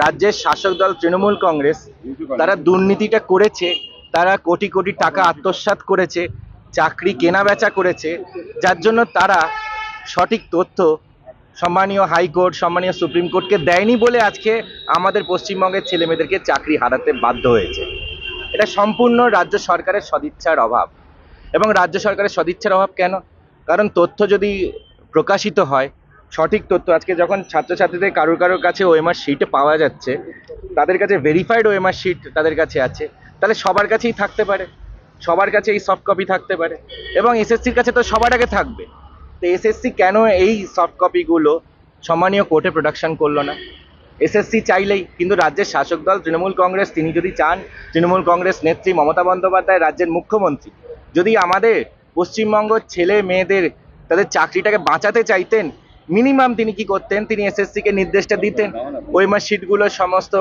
রাজ্যের শাসক দল তৃণমূল কংগ্রেস তারা দুর্নীতিটা করেছে, তারা কোটি কোটি টাকা আত্মসাৎ করেছে, চাকরি কেনা বেচা করেছে, যার জন্য তারা সঠিক তথ্য সম্মানীয় হাইকোর্ট, সম্মানীয় সুপ্রিম কোর্টকে দেয়নি বলে আজকে আমাদের পশ্চিমবঙ্গের ছেলেমেয়েদেরকে চাকরি হারাতে বাধ্য হয়েছে। এটা সম্পূর্ণ রাজ্য সরকারের সদিচ্ছার অভাব। এবং রাজ্য সরকারের সদিচ্ছার অভাব কেন? কারণ তথ্য যদি প্রকাশিত হয়, সঠিক তথ্য, আজকে যখন ছাত্রছাত্রীদের কারোর কাছে ওএমআর শিট পাওয়া যাচ্ছে, তাদের কাছে ভেরিফাইড ওএমআর শিট তাদের কাছে আছে, তাহলে সবার কাছেই থাকতে পারে, সবার কাছে এই সফট কপি থাকতে পারে, এবং এসএসসির কাছে তো সবার আগে থাকবে। তো এসএসসি কেন এই সফট কপিগুলো সম্মানীয় কোর্টে প্রোডাকশন করলো না? এসএসসি চাইলেই, কিন্তু রাজ্যের শাসক দল তৃণমূল কংগ্রেস, তিনি যদি চান, তৃণমূল কংগ্রেস নেত্রী মমতা বন্দ্যোপাধ্যায় রাজ্যের মুখ্যমন্ত্রী যদি আমাদের পশ্চিমবঙ্গ ছেলে মেয়েদের তাদের চাকরিটাকে বাঁচাতে চাইতেন, মিনিমাম তিনি কি করতেন? তিনি এসএসসিকে নির্দেশটা দিতেন ওএমআর শিটগুলো সমস্ত,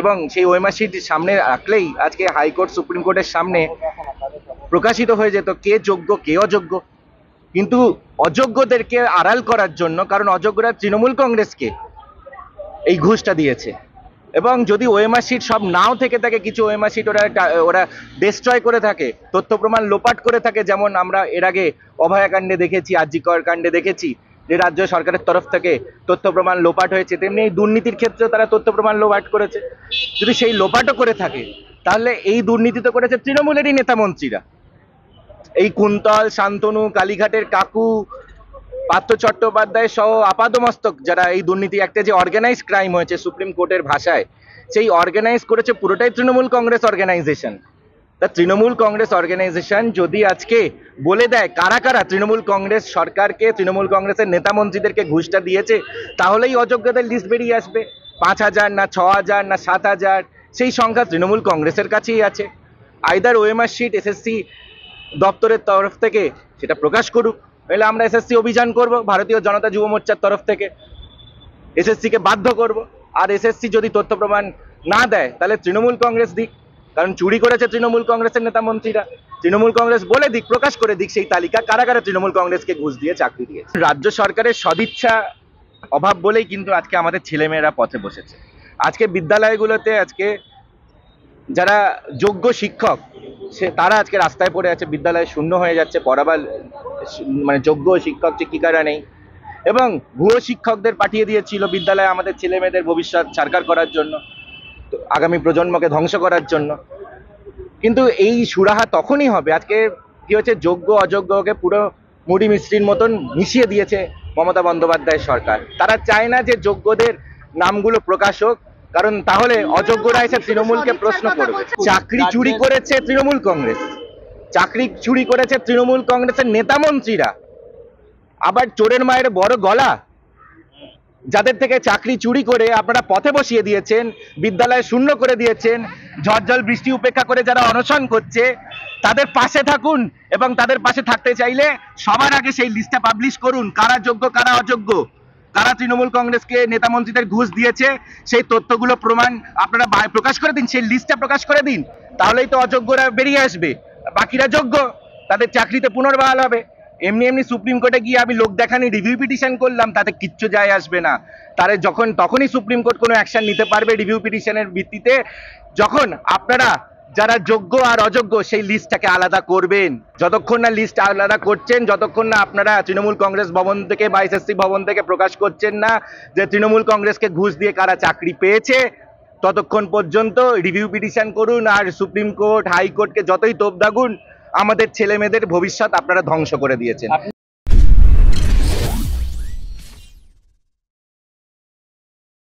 এবং সেই ওএমআর শিট সামনে রাখলেই আজকে হাইকোর্ট সুপ্রিম কোর্টের সামনে প্রকাশিত হয়ে যেত কে যোগ্য কে অযোগ্য। কিন্তু অযোগ্যদেরকে আড়াল করার জন্য, কারণ অযোগ্যরা তৃণমূল কংগ্রেসকে এই ঘুষটা দিয়েছে, এবং যদি ওএমআর শিট সব নাও থেকে থাকে, কিছু ওএমআর শিট ওরা ডিস্ট্রয় করে থাকে, তথ্য প্রমাণ লোপাট করে থাকে, যেমন আমরা এর আগে অভয়াকাণ্ডে দেখেছি, আরজি কর কাণ্ডে দেখেছি যে রাজ্য সরকারের তরফ থেকে তথ্য প্রমাণ লোপাট হয়েছে, তেমনি এই দুর্নীতির ক্ষেত্রেও তারা তথ্য প্রমাণ লোপাট করেছে। যদি সেই লোপাটও করে থাকে, তাহলে এই দুর্নীতি তো করেছে তৃণমূলেরই নেতা মন্ত্রীরা। এই কুন্তল, শান্তনু, কালীঘাটের কাকু, পার্থ চট্টোপাধ্যায় সহ আপাদমস্তক যারা এই দুর্নীতি, একটা যে অর্গানাইজ ক্রাইম হয়েছে সুপ্রিম কোর্টের ভাষায়, সেই অর্গানাইজ করেছে পুরোটাই তৃণমূল কংগ্রেস অর্গানাইজেশন। তা তৃণমূল কংগ্রেস অর্গানাইজেশন যদি আজকে বলে দেয় কারা কারা তৃণমূল কংগ্রেস সরকারকে, তৃণমূল কংগ্রেসের নেতা মন্ত্রীদেরকে ঘুষটা দিয়েছে, তাহলেই অযোগ্যদের লিস্ট বেরিয়ে আসবে। 5,000 না 6,000 না 7,000, সেই সংখ্যা তৃণমূল কংগ্রেসের কাছেই আছে। আইদার ওএমআর শিট এসএসসি দপ্তরের তরফ থেকে সেটা প্রকাশ করুক, নইলে আমরা এসএসসি অভিযান করব ভারতীয় জনতা যুব মোর্চার তরফ থেকে, এসএসসিকে বাধ্য করব। আর এসএসসি যদি তথ্য প্রমাণ না দেয়, তাহলে তৃণমূল কংগ্রেস দিক, কারণ চুরি করেছে তৃণমূল কংগ্রেসের নেতা মন্ত্রীরা। তৃণমূল কংগ্রেস বলে দিক, প্রকাশ করে দিক সেই তালিকা কারা কারা তৃণমূল কংগ্রেসকে ঘুষ দিয়ে চাকরি দিয়েছে। রাজ্য সরকারের সদিচ্ছা অভাব বলেই কিন্তু আজকে আমাদের ছেলেমেয়েরা পথে বসেছে। আজকে বিদ্যালয়গুলোতে আজকে যারা যোগ্য শিক্ষক তারা আজকে রাস্তায় পড়ে আছে, বিদ্যালয় শূন্য হয়ে যাচ্ছে, পড়াবার মানে যোগ্য শিক্ষক শিক্ষিকারা নেই, এবং ভুয়ো শিক্ষকদের পাঠিয়ে দিয়েছিল বিদ্যালয়ে আমাদের ছেলে মেয়েদের ভবিষ্যৎ ছারখার করার জন্য, আগামী প্রজন্মকে ধ্বংস করার জন্য। কিন্তু এই সুরাহা তখনই হবে, আজকে কি হচ্ছে, যোগ্য অযোগ্যকে পুরো মুড়ি মিষ্টির মতন মিশিয়ে দিয়েছে মমতা বন্দ্যোপাধ্যায় সরকার। তারা চায় না যে যোগ্যদের নামগুলো প্রকাশ হোক, কারণ তাহলে অযোগ্যরা এসে তৃণমূলকে প্রশ্ন করবে। চাকরি চুরি করেছে তৃণমূল কংগ্রেস, চাকরি চুরি করেছে তৃণমূল কংগ্রেসের নেতা মন্ত্রীরা, আবার চোরের মায়ের বড় গলা, যাদের থেকে চাকরি চুরি করে আপনারা পথে বসিয়ে দিয়েছেন, বিদ্যালয় শূন্য করে দিয়েছেন, ঝড় জল বৃষ্টি উপেক্ষা করে যারা অনশন করছে তাদের পাশে থাকুন, এবং তাদের পাশে থাকতে চাইলে সবার আগে সেই লিস্টটা পাবলিশ করুন, কারা যোগ্য কারা অযোগ্য, কারা তৃণমূল কংগ্রেসকে নেতা মন্ত্রীদের ঘুষ দিয়েছে, সেই তথ্যগুলো প্রমাণ আপনারা প্রকাশ করে দিন, সেই লিস্টটা প্রকাশ করে দিন, তাহলেই তো অযোগ্যরা বেরিয়ে আসবে, বাকিরা যোগ্য, তাদের চাকরিতে পুনর্বহাল হবে। এমনি এমনি সুপ্রিম কোর্টে গিয়ে আমি লোক দেখানি রিভিউ পিটিশন করলাম, তাতে কিচ্ছু যায় আসবে না। তারে তখনই সুপ্রিম কোর্ট কোনো অ্যাকশন নিতে পারবে রিভিউ পিটিশনের ভিত্তিতে, যখন আপনারা যারা যোগ্য আর অযোগ্য সেই লিস্টটাকে আলাদা করবেন। যতক্ষণ না লিস্ট আলাদা করছেন, যতক্ষণ না আপনারা তৃণমূল কংগ্রেস ভবন থেকে বা এসএসসি ভবন থেকে প্রকাশ করছেন না যে তৃণমূল কংগ্রেসকে ঘুষ দিয়ে কারা চাকরি পেয়েছে, ততক্ষণ পর্যন্ত রিভিউ পিটিশন করুন, আর সুপ্রিম কোর্ট হাইকোর্টকে যতই তোপ দাগুন, আমাদের ছেলে মেয়েদের ভবিষ্যৎ আপনারা ধ্বংস করে দিয়েছেন।